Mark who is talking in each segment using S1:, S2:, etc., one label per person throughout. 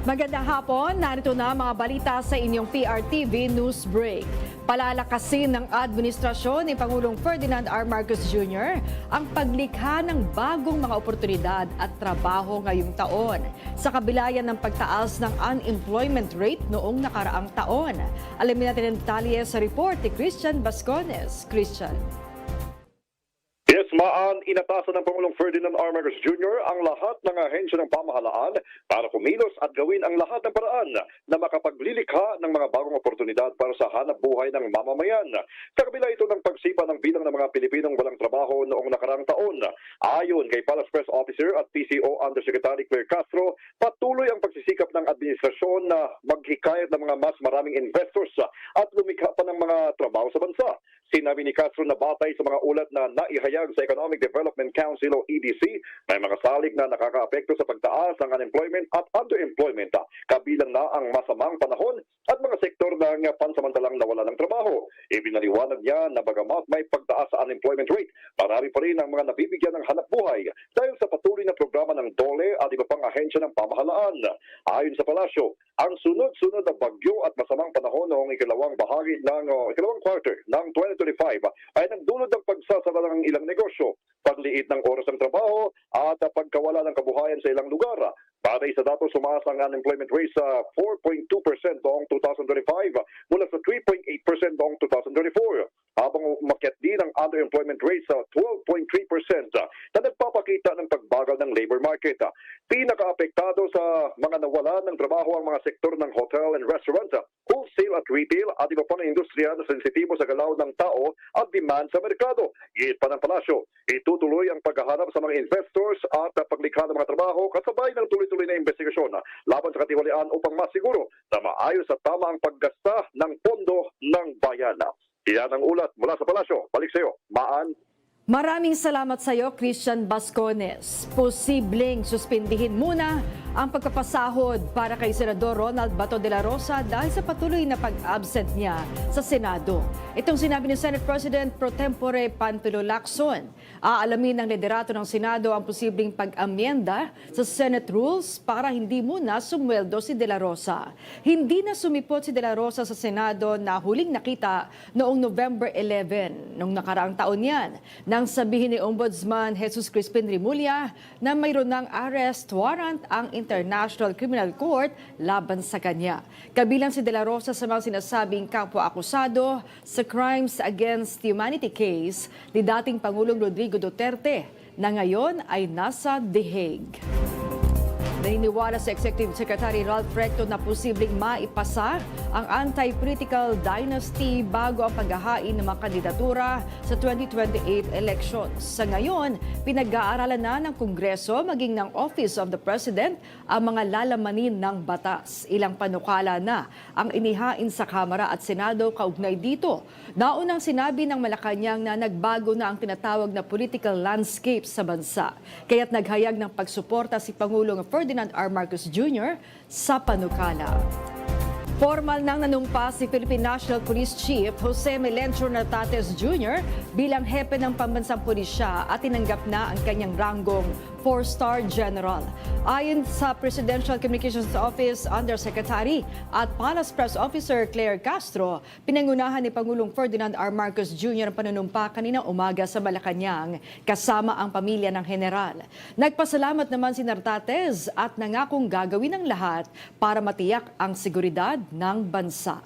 S1: Magandang hapon, narito na mga balita sa inyong PRTV News Break. Palalakasin ng administrasyon ni Pangulong Ferdinand R. Marcos Jr. ang paglikha ng bagong mga oportunidad at trabaho ngayong taon. Sa kabila yan ng pagtaas ng unemployment rate noong nakaraang taon. Alamin natin ang detalye sa report ni Christian Bascones. Christian.
S2: Yes, inatasan ng Pangulong Ferdinand R. Marcos Jr. ang lahat ng ahensya ng pamahalaan para kumilos at gawin ang lahat ng paraan na makapaglilikha ng mga bagong oportunidad para sa hanap buhay ng mamamayan. Sa kabila ito ng pagsipa ng bilang ng mga Pilipinong walang trabaho noong nakarang taon. Ayon kay Palace Press Officer at PCO Undersecretary Claire Castro, patuloy ang pagsisikap ng administrasyon na maghikayat ng mga mas maraming investors at lumikha pa ng mga trabaho sa bansa. Sinabi ni Castro na batay sa mga ulat na naihayag sa Economic Development Council o EDC, may mga salik na nakakaapekto sa pagtaas ng unemployment at underemployment, kabilang na ang masamang panahon at mga sektor ng pansamantalang nawala ng trabaho. Ibinaliwanag niya na bagamat may pagtaas sa unemployment rate, marami pa rin ang mga nabibigyan ng hanap buhay dahil sa patuloy na programa ng DOLE at iba pang ahensya ng pamahalaan. Ayon sa palasyo, ang sunod-sunod na bagyo at masamang panahon noong ikalawang quarter ng 2025 ay nagdulot ng pagsasara ng ilang negosyo, pagliit ng oras ng trabaho at pagkawala ng kabuhayan sa ilang lugar. Batay sa datos, sumaas ang unemployment rate sa 4.2% noong 2025 mula sa 3.8% noong 2024, habang umakyat din ang underemployment rate sa 12.3% na nagpapakita ng pagbagal ng labor market. Pinakaapektado sa mga nawalan ng trabaho ang mga sektor ng hotel and restaurant, wholesale at retail at iba pang industriya na sensitibo sa galaw ng tao at demand sa merkado. Giit pa ng palasyo, itutuloy ang paghahanap sa mga investors at paglikha ng mga trabaho kasabay ng tuloy-tuloy na investigasyon laban sa katiwalian upang masiguro na maayos at tama ang paggasta ng pondo ng bayan. Iyan ang ulat mula sa palasyo. Balik sa iyo, Maan.
S1: Maraming salamat sa iyo, Christian Bascones. Posibleng suspindihin muna ang pagpapasahod para kay Senador Ronald Bato de la Rosa dahil sa patuloy na pag-absent niya sa Senado. Itong sinabi ni Senate President Pro Tempore Panfilo Lacson. Aalamin ng liderato ng Senado ang posibleng pag-amyenda sa Senate rules para hindi muna sumweldo si de la Rosa. Hindi na sumipot si de la Rosa sa Senado na huling nakita noong November 11, noong nakaraang taon yan, nang sabihin ni Ombudsman Jesus Crispin Rimulya na mayroon ng arrest warrant ang International Criminal Court laban sa kanya. Kabilang si De La Rosa sa mga sinasabing kapwa-akusado sa Crimes Against Humanity case ni dating Pangulong Rodrigo Duterte na ngayon ay nasa The Hague. Naniniwala sa Executive Secretary Ralph Recto na posibleng maipasa ang anti-political dynasty bago ang paghahain ng mga kandidatura sa 2028 elections. Sa ngayon, pinag-aaralan na ng Kongreso maging ng Office of the President ang mga lalamanin ng batas. Ilang panukala na ang inihain sa Kamara at Senado kaugnay dito. Naunang sinabi ng Malacanang na nagbago na ang tinatawag na political landscape sa bansa. Kaya't naghayag ng pagsuporta si Pangulong Ferdinand R. Marcos Jr. sa panukala. Formal nang nanumpa si Philippine National Police Chief Jose Melencio Nartates Jr. bilang hepe ng pambansang pulisya at tinanggap na ang kanyang ranggong 4-star General. Ayon sa Presidential Communications Office Undersecretary at Palace Press Officer Claire Castro, pinangunahan ni Pangulong Ferdinand R. Marcos Jr. ang panunumpa kaninang umaga sa Malacanang kasama ang pamilya ng General. Nagpasalamat naman si Nartates at nangakong gagawin ang lahat para matiyak ang seguridad ng bansa.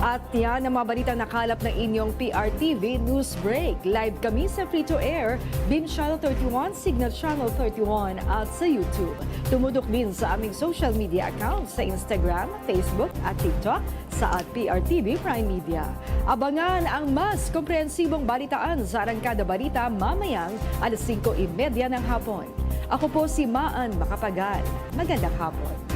S1: At yan ang mga balitang nakalap ng inyong PRTV News Break. Live kami sa Free-to-Air, Beam Channel 31, Signal Channel 31 at sa YouTube. Tumudok din sa aming social media accounts sa Instagram, Facebook at TikTok sa @PRTV Prime Media. Abangan ang mas komprehensibong balitaan sa Arangkada Balita mamayang 5:30 ng hapon. Ako po si Maan Macapagal. Magandang hapon.